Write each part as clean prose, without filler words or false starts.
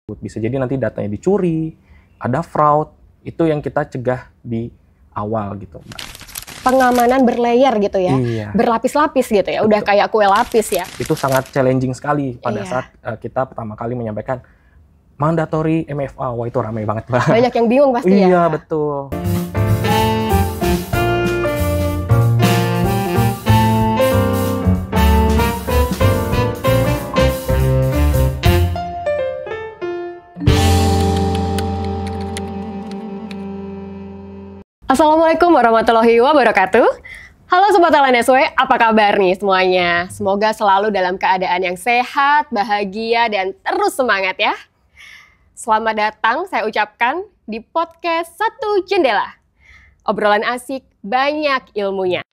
Bisa jadi nanti datanya dicuri, ada fraud, itu yang kita cegah di awal gitu, Mbak. Pengamanan berlayer gitu ya, Iya. berlapis-lapis gitu ya, udah kayak kue lapis ya. Itu sangat challenging sekali pada Iya. saat kita pertama kali menyampaikan mandatory MFA. Wah, itu ramai banget, Mbak. Banyak yang bingung pasti ya. Iya, betul. Assalamualaikum warahmatullahi wabarakatuh. Halo Sobat LNSW, apa kabar nih semuanya? Semoga selalu dalam keadaan yang sehat, bahagia, dan terus semangat ya. Selamat datang saya ucapkan di podcast Satu Jendela. Obrolan asik, banyak ilmunya.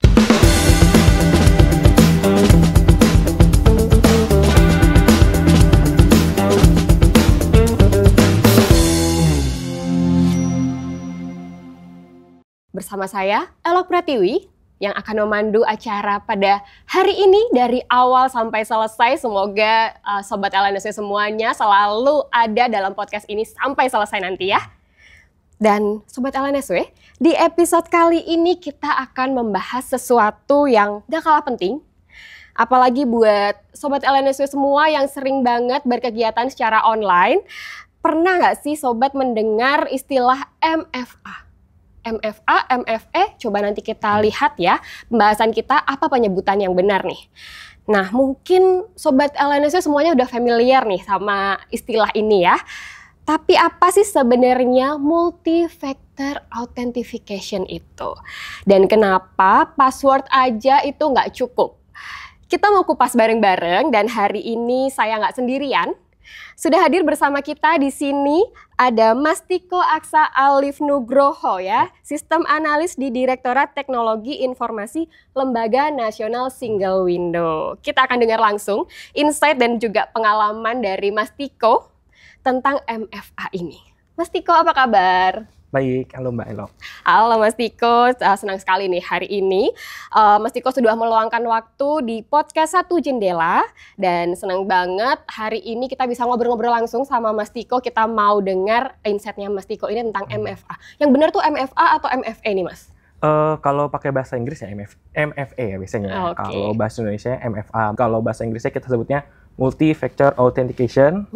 Bersama saya, Elok Pratiwi, yang akan memandu acara pada hari ini dari awal sampai selesai. Semoga Sobat LNSW semuanya selalu ada dalam podcast ini sampai selesai nanti ya. Dan Sobat LNSW, di episode kali ini kita akan membahas sesuatu yang gak kalah penting. Apalagi buat Sobat LNSW semua yang sering banget berkegiatan secara online. Pernah gak sih Sobat mendengar istilah MFA? MFA, MFE, coba nanti kita lihat ya pembahasan kita apa penyebutan yang benar nih. Nah mungkin Sobat LNSW semuanya udah familiar nih sama istilah ini ya. Tapi apa sih sebenarnya multi-factor authentication itu? Dan kenapa password aja itu nggak cukup? Kita mau kupas bareng-bareng dan hari ini saya nggak sendirian. Sudah hadir bersama kita di sini ada Mas Tiko Aksa Alif Nugroho ya, Sistem Analis di Direktorat Teknologi Informasi Lembaga Nasional Single Window. Kita akan dengar langsung insight dan juga pengalaman dari Mas Tiko tentang MFA ini. Mas Tiko apa kabar? Baik, halo Mbak Elok. Halo Mas Tiko, senang sekali nih hari ini Mas Tiko sudah meluangkan waktu di podcast Satu Jendela dan senang banget hari ini kita bisa ngobrol-ngobrol langsung sama Mas Tiko. Kita mau dengar insight-nya Mas Tiko ini tentang MFA. Yang benar tuh MFA atau MFE nih Mas? Kalau pakai bahasa Inggris ya MFA ya biasanya. Okay. Kalau bahasa Indonesia MFA. Kalau bahasa Inggrisnya kita sebutnya multi-factor authentication.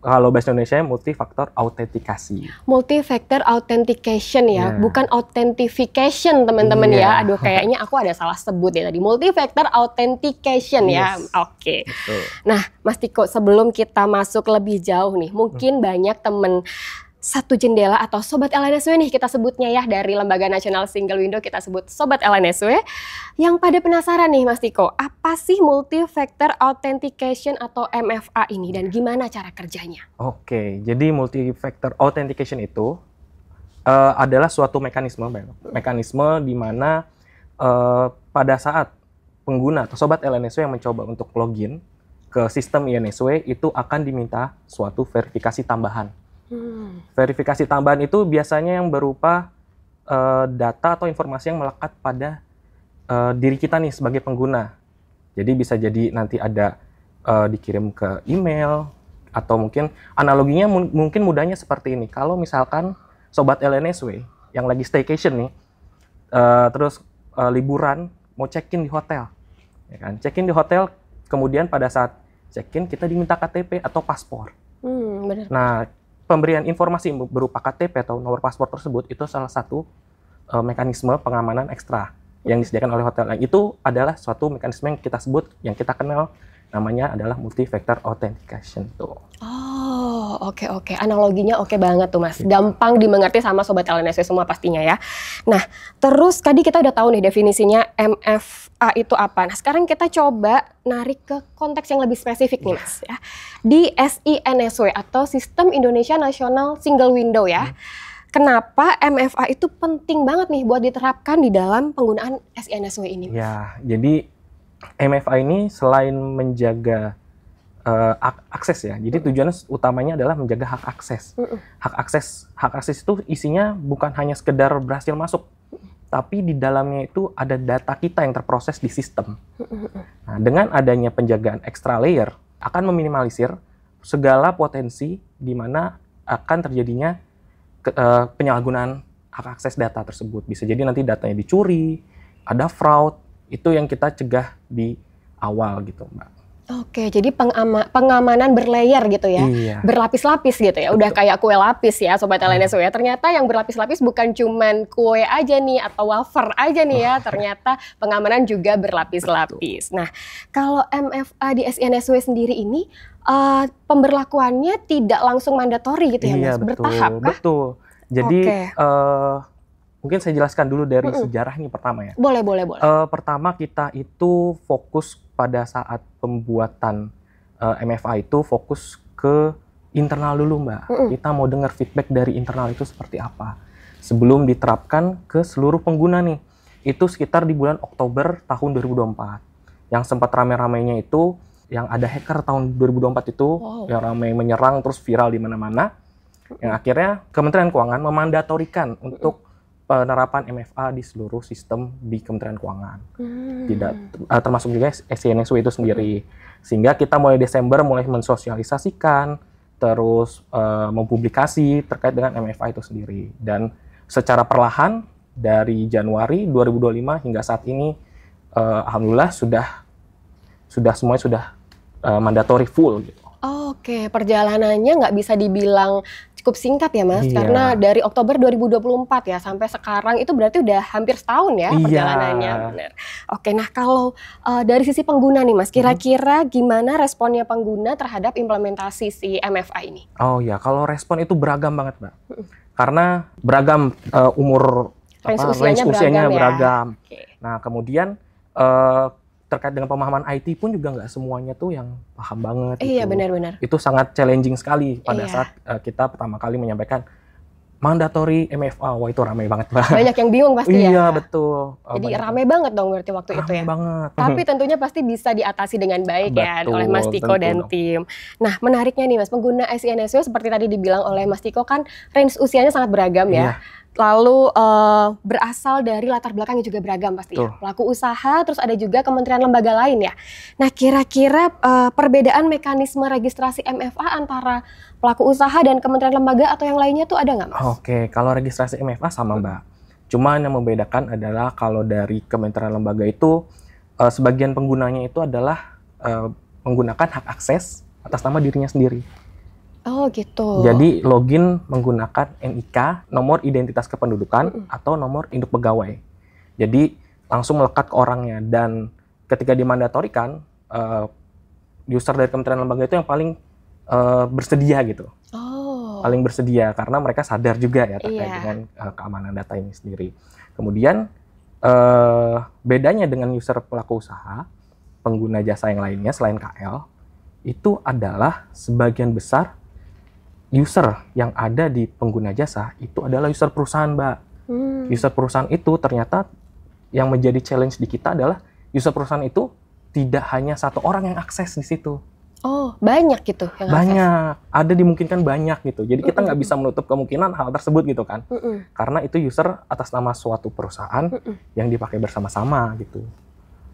Kalau bahasa Indonesia multi-faktor autentikasi. Multi-factor authentication ya, Yeah. bukan authentication teman-teman ya. Yeah. Aduh kayaknya aku ada salah sebut ya tadi. Multi-factor authentication ya. Yes. Oke. Betul. Nah Mas Tiko sebelum kita masuk lebih jauh nih, mungkin banyak temen Satu Jendela atau Sobat LNSW nih kita sebutnya ya, dari Lembaga Nasional Single Window kita sebut Sobat LNSW yang pada penasaran nih Mas Tiko, apa sih multi-factor authentication atau MFA ini dan gimana cara kerjanya? Oke, jadi multi-factor authentication itu adalah suatu mekanisme di mana pada saat pengguna atau Sobat LNSW yang mencoba untuk login ke sistem INSW itu akan diminta suatu verifikasi tambahan. Verifikasi tambahan itu biasanya yang berupa data atau informasi yang melekat pada diri kita nih sebagai pengguna. Jadi bisa jadi nanti ada dikirim ke email atau mungkin analoginya mungkin mudahnya seperti ini. Kalau misalkan Sobat LNSW yang lagi staycation nih, terus liburan mau check-in di hotel, ya kan? Check-in di hotel, kemudian pada saat check-in kita diminta KTP atau paspor. Benar. Nah, pemberian informasi berupa KTP atau nomor paspor tersebut itu salah satu mekanisme pengamanan ekstra yang disediakan oleh hotel. Yang itu adalah suatu mekanisme yang kita sebut, yang kita kenal namanya adalah multi-factor authentication tuh. Oh, oke. Analoginya oke banget tuh Mas. Gampang dimengerti sama Sobat LNSW semua pastinya ya. Nah, terus tadi kita udah tahu nih definisinya MFA itu apa. Nah, sekarang kita coba narik ke konteks yang lebih spesifik nih Mas ya. Di SINSW atau Sistem Indonesia Nasional Single Window ya. Kenapa MFA itu penting banget nih buat diterapkan di dalam penggunaan SINSW ini? Ya, jadi MFA ini selain menjaga akses ya, jadi tujuan utamanya adalah menjaga hak akses. Hak akses itu isinya bukan hanya sekedar berhasil masuk, tapi di dalamnya itu ada data kita yang terproses di sistem. Nah, dengan adanya penjagaan extra layer akan meminimalisir segala potensi di mana akan terjadinya penyalahgunaan hak akses data tersebut. Bisa jadi nanti datanya dicuri, ada fraud, itu yang kita cegah di awal gitu, Mbak. Oke, jadi pengamanan berlayer gitu ya, Iya. berlapis-lapis gitu ya, udah kayak kue lapis ya Sobat LNSW ya. Ternyata yang berlapis-lapis bukan cuman kue aja nih atau wafer aja nih ya, ternyata pengamanan juga berlapis-lapis. Nah, kalau MFA di SINSW sendiri ini pemberlakuannya tidak langsung mandatori gitu ya Iya, Mas, bertahap kah? betul. Jadi Oke. mungkin saya jelaskan dulu dari sejarah ini pertama ya. Boleh. Pertama kita itu fokus pada saat pembuatan MFA itu fokus ke internal dulu, Mbak. Kita mau dengar feedback dari internal itu seperti apa sebelum diterapkan ke seluruh pengguna nih. Itu sekitar di bulan Oktober tahun 2024. Yang sempat rame-ramainya itu yang ada hacker tahun 2024 itu yang ramai menyerang terus viral di mana-mana. Yang akhirnya Kementerian Keuangan memandatorikan untuk penerapan MFA di seluruh sistem di Kementerian Keuangan. Tidak termasuk juga SINSW itu sendiri. Sehingga kita mulai Desember mulai mensosialisasikan, terus mempublikasi terkait dengan MFA itu sendiri. Dan secara perlahan dari Januari 2025 hingga saat ini alhamdulillah semuanya sudah mandatory full gitu. Oke, perjalanannya nggak bisa dibilang cukup singkat ya Mas, Iya. karena dari Oktober 2024 ya sampai sekarang itu berarti udah hampir setahun ya Iya. perjalanannya, benar. Oke, nah kalau dari sisi pengguna nih Mas, kira-kira gimana responnya pengguna terhadap implementasi si MFA ini? Oh ya, kalau respon itu beragam banget, Mbak. Karena beragam umur Range range usianya usianya beragam ya. beragam. Oke. Nah, kemudian terkait dengan pemahaman IT pun juga nggak semuanya tuh yang paham banget. Iya, gitu. benar-benar. Itu sangat challenging sekali pada Iya. saat kita pertama kali menyampaikan mandatory MFA. Wah, itu ramai banget, Mbak. Banyak yang bingung pasti ya. Iya, betul. Jadi Banyak rame banget dong berarti waktu itu ramai ya. banget. Tapi tentunya pasti bisa diatasi dengan baik ya Betul, oleh Mas Tiko tentu dan dong. tim. Nah, menariknya nih Mas, pengguna SINSW seperti tadi dibilang oleh Mas Tiko kan range usianya sangat beragam ya. Iya. Lalu berasal dari latar belakang yang juga beragam pasti ya. Betul. Pelaku usaha, terus ada juga kementerian lembaga lain ya. Nah, kira-kira perbedaan mekanisme registrasi MFA antara pelaku usaha dan kementerian lembaga atau yang lainnya tuh ada nggak Mas? Oke, kalau registrasi MFA sama, Mbak. Cuma yang membedakan adalah kalau dari kementerian lembaga itu sebagian penggunanya itu adalah menggunakan hak akses atas nama dirinya sendiri. Oh gitu. Jadi login menggunakan NIK, nomor identitas kependudukan, atau nomor induk pegawai. Jadi langsung melekat ke orangnya. Dan ketika dimandatorikan, user dari kementerian lembaga itu yang paling bersedia gitu. Oh. Paling bersedia karena mereka sadar juga ya terkait Iya. dengan keamanan data ini sendiri. Kemudian bedanya dengan user pelaku usaha, pengguna jasa yang lainnya selain KL, itu adalah sebagian besar user yang ada di pengguna jasa itu adalah user perusahaan, Mbak. User perusahaan itu ternyata yang menjadi challenge di kita adalah user perusahaan itu tidak hanya satu orang yang akses di situ. Oh, banyak gitu yang akses. Banyak, ada dimungkinkan banyak gitu. Jadi kita nggak bisa menutup kemungkinan hal tersebut gitu kan. Karena itu user atas nama suatu perusahaan yang dipakai bersama-sama gitu.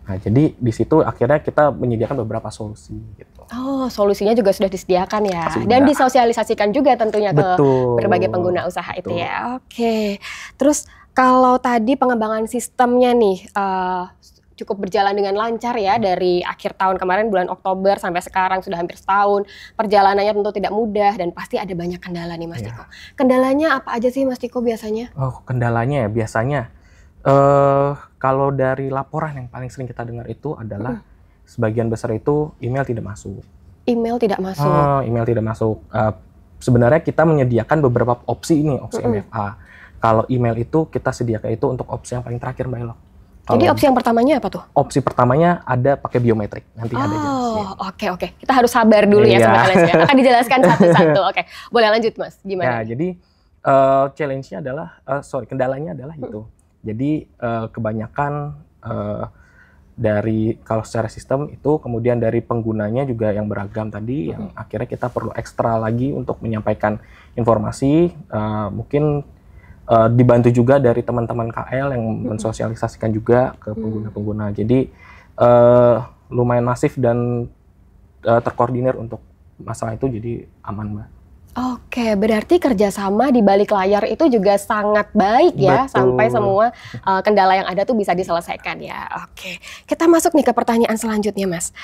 Nah, jadi di situ akhirnya kita menyediakan beberapa solusi gitu. Oh, solusinya juga sudah disediakan ya. Sudah. Dan disosialisasikan juga tentunya ke Betul. berbagai pengguna usaha itu Betul. ya. Oke. Terus kalau tadi pengembangan sistemnya nih cukup berjalan dengan lancar ya dari akhir tahun kemarin bulan Oktober sampai sekarang sudah hampir setahun. Perjalanannya tentu tidak mudah dan pasti ada banyak kendala nih Mas Iya. Tiko. Kendalanya apa aja sih Mas Tiko biasanya? Oh, kendalanya ya biasanya kalau dari laporan yang paling sering kita dengar itu adalah sebagian besar itu email tidak masuk. Email tidak masuk. Email tidak masuk. Sebenarnya kita menyediakan beberapa opsi ini, opsi MFA. Kalau email itu kita sediakan itu untuk opsi yang paling terakhir, Mbak Elo. Jadi Kalau opsi yang pertamanya apa tuh? opsi pertamanya ada pakai biometrik. Nanti ada jelasnya. Oh, oke. Kita harus sabar dulu ya Iya. Sobat LNSW. Akan dijelaskan satu-satu. Oke, boleh lanjut Mas. Ya, Gimana? jadi challenge-nya adalah, kendalanya adalah itu. Jadi kebanyakan dari kalau secara sistem itu kemudian dari penggunanya juga yang beragam tadi, yang akhirnya kita perlu ekstra lagi untuk menyampaikan informasi, mungkin dibantu juga dari teman-teman KL yang mensosialisasikan juga ke pengguna-pengguna. Jadi lumayan masif dan terkoordinir untuk masalah itu jadi aman, Mbak. Oke, berarti kerjasama di balik layar itu juga sangat baik ya, Betul. sampai semua kendala yang ada tuh bisa diselesaikan ya. Oke, kita masuk nih ke pertanyaan selanjutnya, Mas.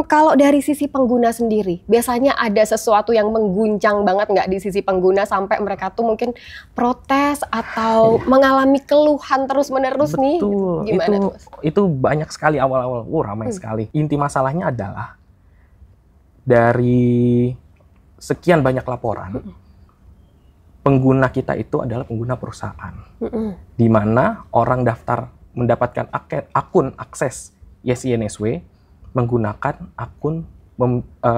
Kalau dari sisi pengguna sendiri, biasanya ada sesuatu yang mengguncang banget nggak di sisi pengguna sampai mereka tuh mungkin protes atau mengalami keluhan terus-menerus nih? Betul, Gimana tuh, Mas? itu banyak sekali awal-awal, ramai sekali. Inti masalahnya adalah dari sekian banyak laporan, pengguna kita itu adalah pengguna perusahaan, di mana orang mendapatkan akun akses Yes YNSW menggunakan akun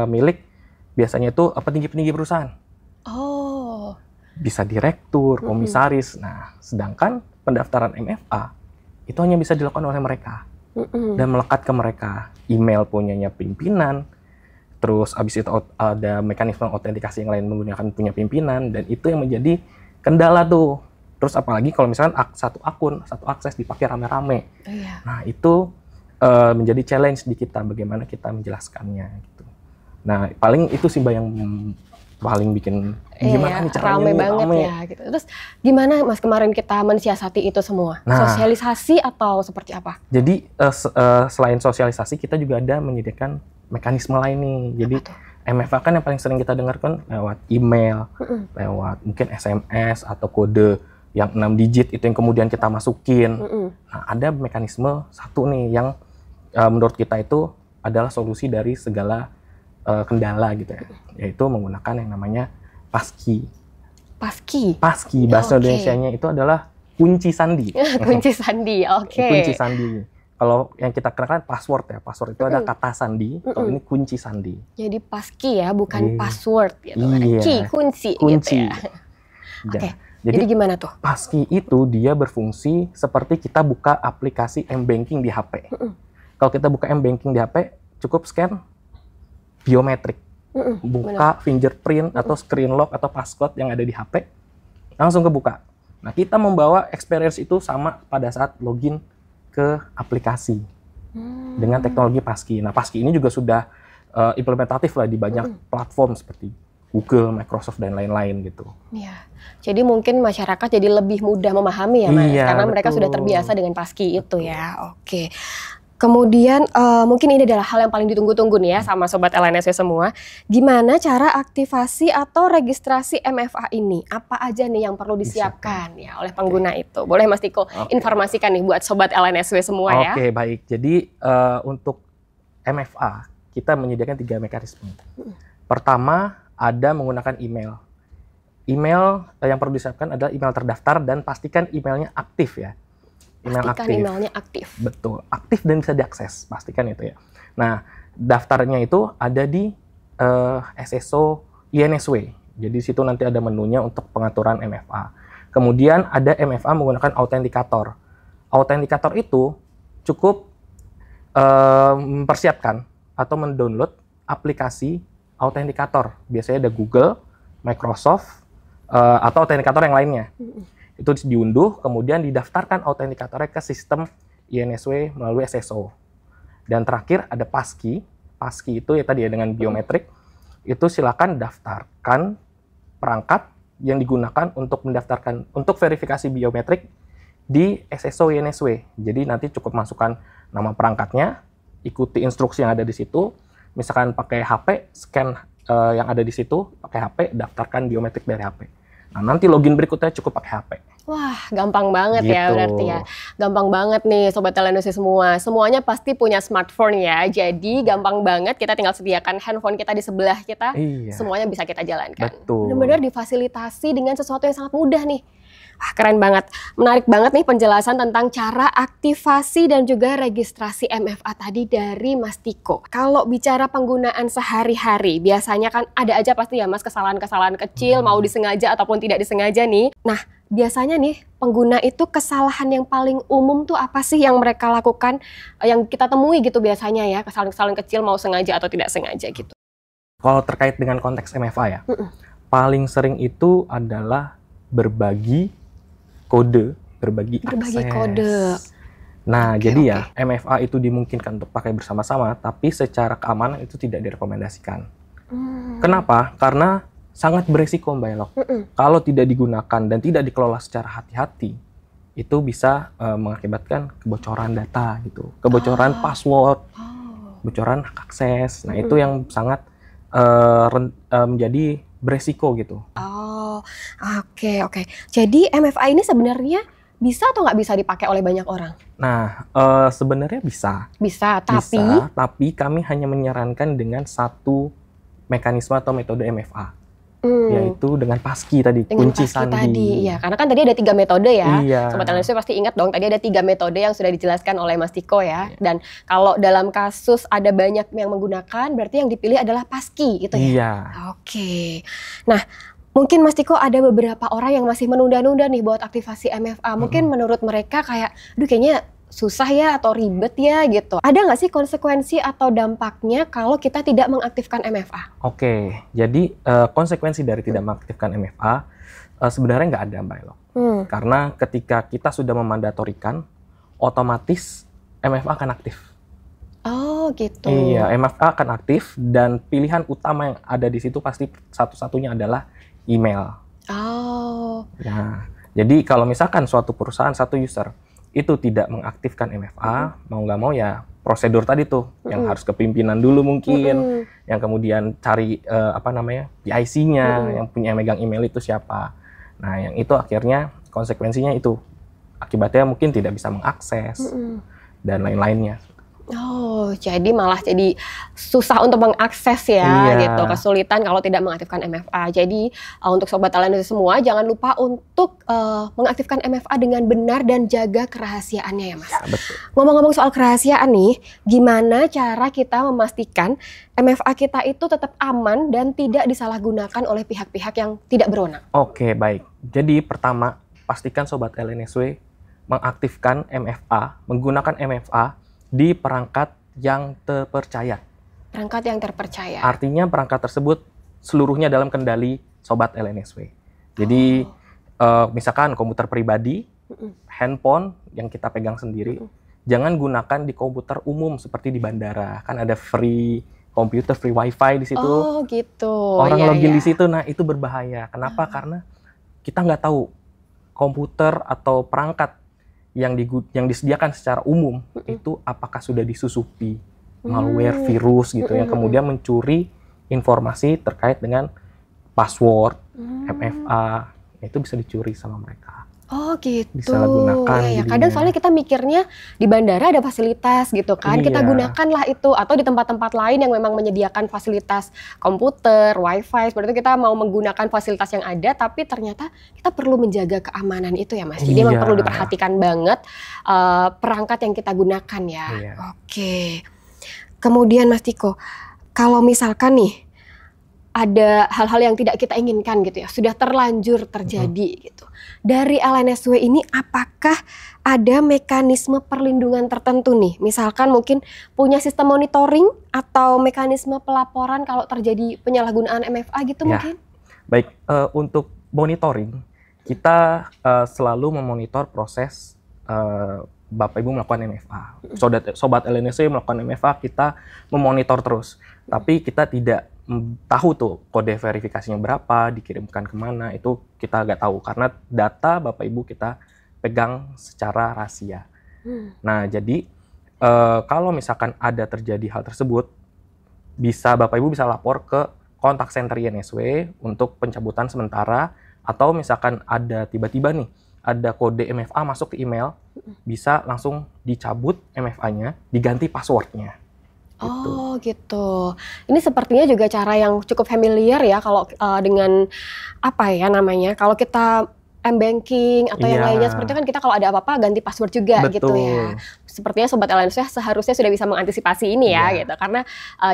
milik biasanya itu petinggi-petinggi perusahaan. Oh, Bisa direktur, komisaris. Nah, sedangkan pendaftaran MFA itu hanya bisa dilakukan oleh mereka dan melekat ke mereka. Email punyanya pimpinan, terus abis itu ada mekanisme autentikasi yang lain menggunakan punya pimpinan, dan itu yang menjadi kendala tuh. Terus apalagi kalau misalkan satu akun, satu akses dipakai rame-rame. iya. Nah, itu menjadi challenge di kita, bagaimana kita menjelaskannya gitu. Nah, paling itu sih Mbak yang paling bikin gimana nih caranya rame nih, banget rame. ya gitu. Terus gimana Mas kemarin kita mensiasati itu semua? Nah. Sosialisasi atau seperti apa? Jadi selain sosialisasi, kita juga ada menyediakan mekanisme lain nih. Jadi Apa tuh? MFA kan yang paling sering kita dengar kan lewat email, lewat mungkin SMS atau kode yang 6 digit itu yang kemudian kita masukin. Nah, ada mekanisme satu nih yang menurut kita itu adalah solusi dari segala kendala gitu ya, yaitu menggunakan yang namanya PASKI. Paski. PASKI bahasa Oke. Indonesianya itu adalah kunci sandi. Kunci sandi. Oke. Kunci sandi. Kalau yang kita kenalkan password ya. Password itu ada kata sandi, kalau ini kunci sandi. Jadi paski ya, bukan Iya. password gitu. Iya. Key, kunci gitu Kunci. ya. Ya. Oke. Jadi Jadi gimana tuh? PASKI itu dia berfungsi seperti kita buka aplikasi M-Banking di HP. Kalau kita buka M-Banking di HP, cukup scan biometrik. Buka fingerprint atau screen lock atau passcode yang ada di HP, langsung kebuka. Nah, kita membawa experience itu sama pada saat login ke aplikasi dengan teknologi PASKI. Nah, PASKI ini juga sudah implementatif lah di banyak platform seperti Google, Microsoft, dan lain-lain gitu. Iya. Jadi mungkin masyarakat jadi lebih mudah memahami ya, Mas, Iya, karena mereka betul. sudah terbiasa dengan paski itu ya. Oke. Kemudian mungkin ini adalah hal yang paling ditunggu-tunggu nih ya sama Sobat LNSW semua. Gimana cara aktivasi atau registrasi MFA ini? Apa aja nih yang perlu disiapkan ya oleh pengguna itu? Boleh Mas Tiko informasikan nih buat Sobat LNSW semua ya. Oke, baik. Jadi untuk MFA, kita menyediakan 3 mekanisme. Pertama, ada menggunakan email. Email yang perlu disiapkan adalah email terdaftar dan pastikan emailnya aktif ya. Email Pastikan aktif. emailnya aktif. Betul, aktif dan bisa diakses, pastikan itu ya. Nah, daftarnya itu ada di SSO YNSW. Jadi di situ nanti ada menunya untuk pengaturan MFA. Kemudian ada MFA menggunakan autentikator. Autentikator itu cukup mempersiapkan atau mendownload aplikasi autentikator. Biasanya ada Google, Microsoft, atau autentikator yang lainnya. Itu diunduh, kemudian didaftarkan autentikatornya ke sistem YNSW melalui SSO. Dan terakhir ada PASKI. PASKI itu ya tadi ya dengan biometrik. Itu silakan daftarkan perangkat yang digunakan untuk mendaftarkan untuk verifikasi biometrik di SSO YNSW. Jadi nanti cukup masukkan nama perangkatnya, ikuti instruksi yang ada di situ. Misalkan pakai HP, scan yang ada di situ, pakai HP, daftarkan biometrik dari HP. Nah, nanti login berikutnya cukup pakai HP. Wah, gampang banget ya Gitu. berarti ya. Gampang banget nih Sobat LNSW semua. Semuanya pasti punya smartphone ya. Jadi gampang banget, kita tinggal sediakan handphone kita di sebelah kita. Iya. Semuanya bisa kita jalankan. Betul. Benar-benar difasilitasi dengan sesuatu yang sangat mudah nih. Wah, keren banget. Menarik banget nih penjelasan tentang cara aktivasi dan juga registrasi MFA tadi dari Mas Tiko. Kalau bicara penggunaan sehari-hari, biasanya kan ada aja pasti ya Mas kesalahan-kesalahan kecil, mau disengaja ataupun tidak disengaja nih. Nah, biasanya nih pengguna itu kesalahan yang paling umum tuh apa sih yang mereka lakukan, yang kita temui gitu biasanya ya, kesalahan-kesalahan kecil mau sengaja atau tidak sengaja gitu. Kalau terkait dengan konteks MFA ya, paling sering itu adalah berbagi kode, berbagi akses. Kode. Nah, Oke, jadi ya MFA itu dimungkinkan untuk pakai bersama-sama, tapi secara keamanan itu tidak direkomendasikan. Kenapa? Karena sangat beresiko Mbak Elok. Kalau tidak digunakan dan tidak dikelola secara hati-hati, itu bisa mengakibatkan kebocoran data gitu, kebocoran password, kebocoran hak akses. Nah itu yang sangat menjadi beresiko gitu. Oh, oke. Jadi MFA ini sebenarnya bisa atau nggak bisa dipakai oleh banyak orang? Nah, sebenarnya bisa. Bisa, tapi Tapi kami hanya menyarankan dengan satu mekanisme atau metode MFA, yaitu dengan paski tadi, dengan kunci paski sandi. tadi, ya. Karena kan tadi ada 3 metode ya. Iya. Sobat LNSW pasti ingat dong, tadi ada 3 metode yang sudah dijelaskan oleh Mas Tiko ya. Dan kalau dalam kasus ada banyak yang menggunakan, berarti yang dipilih adalah paski gitu ya? Iya. Oke. Nah, mungkin Mas Tiko ada beberapa orang yang masih menunda-nunda nih buat aktivasi MFA. Mungkin menurut mereka kayak, aduh kayaknya susah ya atau ribet ya gitu. Ada nggak sih konsekuensi atau dampaknya kalau kita tidak mengaktifkan MFA? Oke, jadi konsekuensi dari tidak mengaktifkan MFA sebenarnya nggak ada Mbak Elo. Karena ketika kita sudah memandatorikan, otomatis MFA akan aktif. Oh gitu. Iya, MFA akan aktif dan pilihan utama yang ada di situ pasti satu-satunya adalah email. Oh. Nah, jadi kalau misalkan suatu perusahaan, satu user itu tidak mengaktifkan MFA, mau nggak mau ya prosedur tadi tuh yang harus ke pimpinan dulu mungkin, yang kemudian cari PIC-nya, yang punya megang email itu siapa. Nah, yang itu akhirnya konsekuensinya itu akibatnya mungkin tidak bisa mengakses dan lain-lainnya. Oh, jadi malah jadi susah untuk mengakses ya, gitu. Kesulitan kalau tidak mengaktifkan MFA. Jadi untuk Sobat LNSW semua, jangan lupa untuk mengaktifkan MFA dengan benar dan jaga kerahasiaannya ya Mas. Ya, betul. Ngomong-ngomong soal kerahasiaan nih, gimana cara kita memastikan MFA kita itu tetap aman dan tidak disalahgunakan oleh pihak-pihak yang tidak berwenang? Oke, baik. Jadi pertama, pastikan Sobat LNSW mengaktifkan MFA, menggunakan MFA di perangkat yang terpercaya. Perangkat yang terpercaya. Artinya perangkat tersebut seluruhnya dalam kendali Sobat LNSW. Jadi misalkan komputer pribadi, handphone yang kita pegang sendiri, jangan gunakan di komputer umum seperti di bandara. Kan ada free komputer, free wifi di situ. Oh gitu. Orang login di situ, nah itu berbahaya. Kenapa? Karena kita nggak tahu komputer atau perangkat yang disediakan secara umum itu apakah sudah disusupi malware, virus gitu yang kemudian mencuri informasi terkait dengan password, MFA, itu bisa dicuri sama mereka. Oh gitu. Disalahgunakan. Ya, kadang soalnya kita mikirnya di bandara ada fasilitas gitu kan, kita gunakanlah itu, atau di tempat-tempat lain yang memang menyediakan fasilitas komputer, wifi, seperti itu kita mau menggunakan fasilitas yang ada, tapi ternyata kita perlu menjaga keamanan itu ya Mas. Jadi memang perlu diperhatikan banget perangkat yang kita gunakan ya. Oke. Kemudian Mas Tiko, kalau misalkan nih ada hal-hal yang tidak kita inginkan gitu ya, sudah terlanjur terjadi gitu. Dari LNSW ini apakah ada mekanisme perlindungan tertentu nih? Misalkan mungkin punya sistem monitoring atau mekanisme pelaporan kalau terjadi penyalahgunaan MFA gitu mungkin? Baik, untuk monitoring, kita selalu memonitor proses Bapak Ibu melakukan MFA. Sobat LNSW melakukan MFA, kita memonitor terus. Tapi kita tidak tahu tuh kode verifikasinya berapa, dikirimkan kemana, itu kita nggak tahu. Karena data Bapak Ibu kita pegang secara rahasia. Nah, jadi kalau misalkan ada terjadi hal tersebut, Bapak Ibu bisa lapor ke kontak center INSW untuk pencabutan sementara, atau misalkan ada tiba-tiba nih, ada kode MFA masuk ke email, bisa langsung dicabut MFA-nya, diganti password-nya. Gitu. Oh gitu. Ini sepertinya juga cara yang cukup familiar ya kalau dengan apa ya namanya, kalau kita M-Banking atau yang lainnya seperti itu kan kita kalau ada apa-apa ganti password juga gitu ya. Sepertinya Sobat LNSW seharusnya sudah bisa mengantisipasi ini ya gitu, karena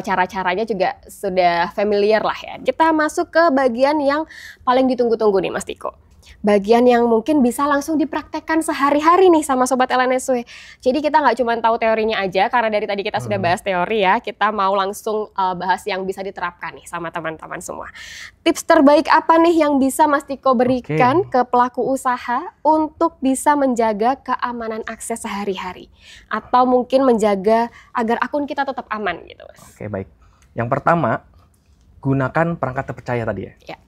cara-caranya juga sudah familiar lah ya. Kita masuk ke bagian yang paling ditunggu-tunggu nih Mas Tiko. Bagian yang mungkin bisa langsung dipraktekkan sehari-hari nih sama Sobat LNSW. Jadi kita nggak cuma tahu teorinya aja, karena dari tadi kita sudah bahas teori ya, kita mau langsung bahas yang bisa diterapkan nih sama teman-teman semua. Tips terbaik apa nih yang bisa Mas Tiko berikan ke pelaku usaha untuk bisa menjaga keamanan akses sehari-hari? Atau mungkin menjaga agar akun kita tetap aman gitu Mas? Oke, baik. Yang pertama, gunakan perangkat terpercaya tadi ya. Ya.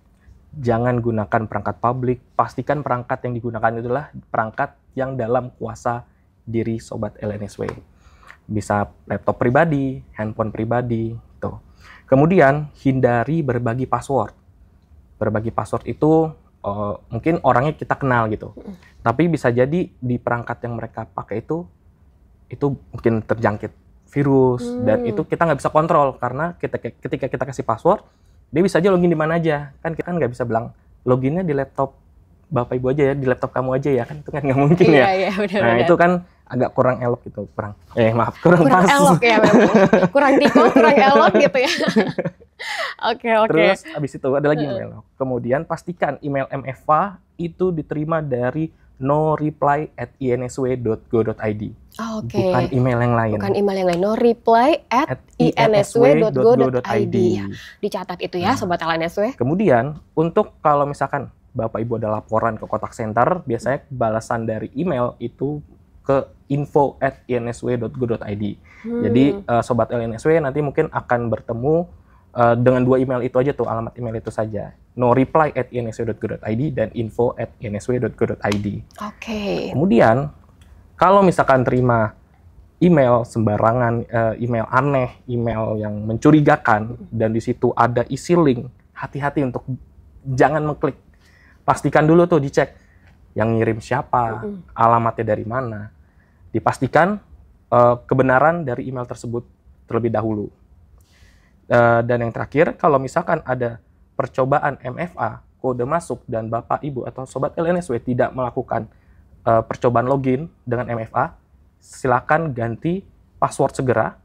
Jangan gunakan perangkat publik, pastikan perangkat yang digunakan itulah perangkat yang dalam kuasa diri Sobat LNSW. Bisa laptop pribadi, handphone pribadi, gitu. Kemudian hindari berbagi password. Berbagi password itu mungkin orangnya kita kenal gitu. Tapi bisa jadi di perangkat yang mereka pakai itu mungkin terjangkit virus dan itu kita nggak bisa kontrol karena ketika kita kasih password, dia bisa aja login di mana aja. Kan kita nggak bisa bilang loginnya di laptop Bapak Ibu aja ya, di laptop kamu aja ya, kan itu kan nggak mungkin ya. Iya, benar, nah itu kan agak kurang elok gitu, kurang pas. elok ya memang. Kurang tikung, kurang elok gitu ya. Oke. Terus abis itu ada lagi yang elok. Kemudian pastikan email MFA itu diterima dari noreply@insw.go.id. Bukan email yang lain. noreply@insw.go.id. Dicatat itu ya, Sobat LNSW. Kemudian untuk kalau misalkan Bapak Ibu ada laporan ke kontak center, biasanya balasan dari email itu ke info@insw.go.id. Jadi Sobat LNSW nanti mungkin akan bertemu dengan 2 email itu aja tuh, alamat email itu saja. noreply@insw.go.id dan info@insw.go.id. Oke. Kemudian kalau misalkan terima email sembarangan, email aneh, email yang mencurigakan dan di situ ada isi link, hati-hati untuk jangan mengklik. Pastikan dulu tuh, dicek yang ngirim siapa, alamatnya dari mana. Dipastikan kebenaran dari email tersebut terlebih dahulu. Dan yang terakhir, kalau misalkan ada percobaan MFA, kode masuk dan Bapak, Ibu, atau Sobat LNSW tidak melakukan percobaan login dengan MFA, silakan ganti password segera,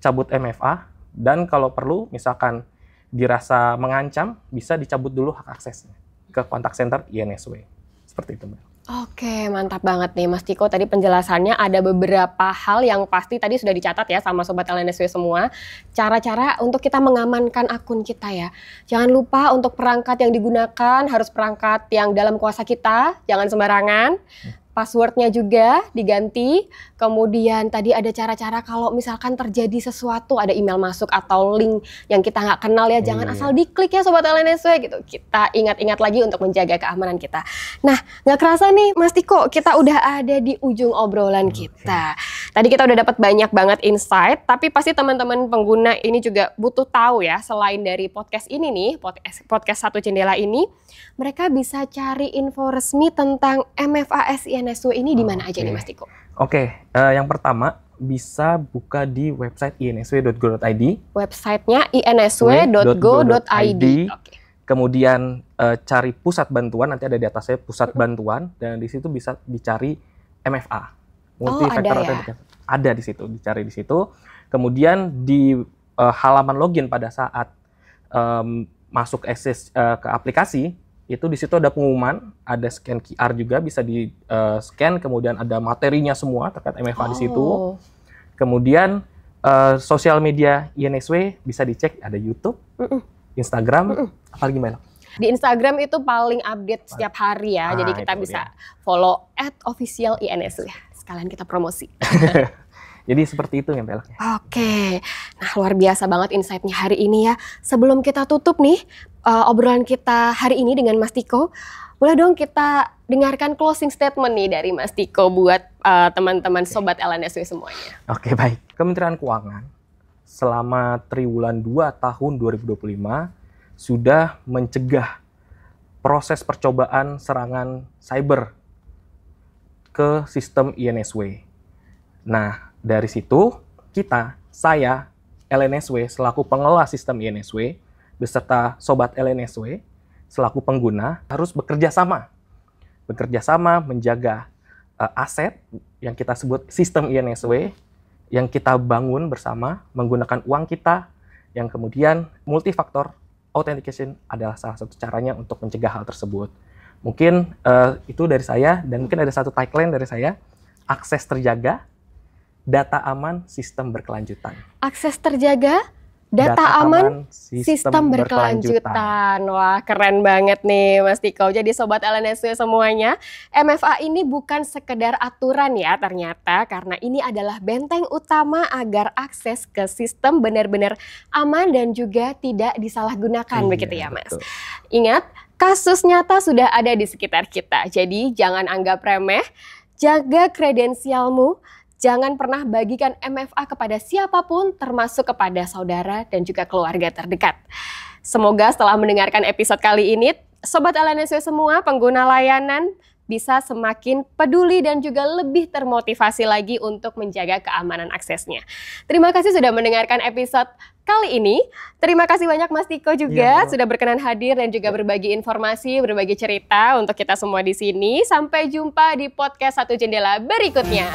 cabut MFA, dan kalau perlu, misalkan dirasa mengancam, bisa dicabut dulu hak aksesnya ke kontak center INSW. Seperti itu, Mbak. Oke, mantap banget nih Mas Tiko. Tadi penjelasannya ada beberapa hal yang pasti tadi sudah dicatat ya sama Sobat LNSW semua. Cara-cara untuk kita mengamankan akun kita ya. Jangan lupa untuk perangkat yang digunakan harus perangkat yang dalam kuasa kita, jangan sembarangan. Passwordnya juga diganti. Kemudian tadi ada cara-cara kalau misalkan terjadi sesuatu, ada email masuk atau link yang kita nggak kenal ya, jangan asal diklik ya Sobat LNSW gitu. Kita ingat-ingat lagi untuk menjaga keamanan kita. Nah, nggak kerasa nih Mas Tiko, kita udah ada di ujung obrolan kita. Tadi kita udah dapat banyak banget insight, tapi pasti teman-teman pengguna ini juga butuh tahu ya, selain dari podcast ini nih, podcast Satu Jendela ini, mereka bisa cari info resmi tentang MFAS INSW ini di mana aja nih Mas Tiko? Yang pertama bisa buka di website insw.go.id. Websitenya insw.go.id. Kemudian cari pusat bantuan, nanti ada di atasnya pusat bantuan, dan di situ bisa dicari MFA. Multi-factor authentication. Ada di situ, dicari di situ. Kemudian di halaman login pada saat masuk akses ke aplikasi, itu di situ ada pengumuman, ada scan QR juga bisa di scan, kemudian ada materinya semua terkait MFA di situ. Kemudian sosial media INSW bisa dicek, ada YouTube, Instagram, apalagi Mbak? Di Instagram itu paling update setiap hari ya, jadi kita bisa follow @official_INSW. Sekalian kita promosi. Jadi seperti itu ya Mbak. Oke, nah luar biasa banget insight-nya hari ini ya. Sebelum kita tutup nih obrolan kita hari ini dengan Mas Tiko, boleh dong kita dengarkan closing statement nih dari Mas Tiko buat teman-teman Sobat LNSW semuanya. Oke, baik. Kementerian Keuangan selama triwulan 2 tahun 2025 sudah mencegah proses percobaan serangan cyber ke sistem INSW. Nah, dari situ saya LNSW selaku pengelola sistem INSW beserta Sobat LNSW selaku pengguna harus bekerja sama menjaga aset yang kita sebut sistem INSW yang kita bangun bersama menggunakan uang kita, yang kemudian multifaktor authentication adalah salah satu caranya untuk mencegah hal tersebut. Mungkin itu dari saya, dan mungkin ada satu tagline dari saya, akses terjaga, data aman, sistem berkelanjutan. Akses terjaga, Data aman, sistem berkelanjutan. Wah, keren banget nih Mas Tiko. Jadi Sobat LNSW semuanya, MFA ini bukan sekedar aturan ya ternyata, karena ini adalah benteng utama agar akses ke sistem benar-benar aman dan juga tidak disalahgunakan, begitu ya Mas. Betul. Ingat, kasus nyata sudah ada di sekitar kita, jadi jangan anggap remeh, jaga kredensialmu. Jangan pernah bagikan MFA kepada siapapun, termasuk kepada saudara dan juga keluarga terdekat. Semoga setelah mendengarkan episode kali ini, Sobat LNSW semua pengguna layanan bisa semakin peduli dan juga lebih termotivasi lagi untuk menjaga keamanan aksesnya. Terima kasih sudah mendengarkan episode kali ini. Terima kasih banyak Mas Tiko juga sudah berkenan hadir dan juga berbagi informasi, berbagi cerita untuk kita semua di sini. Sampai jumpa di podcast Satu Jendela berikutnya.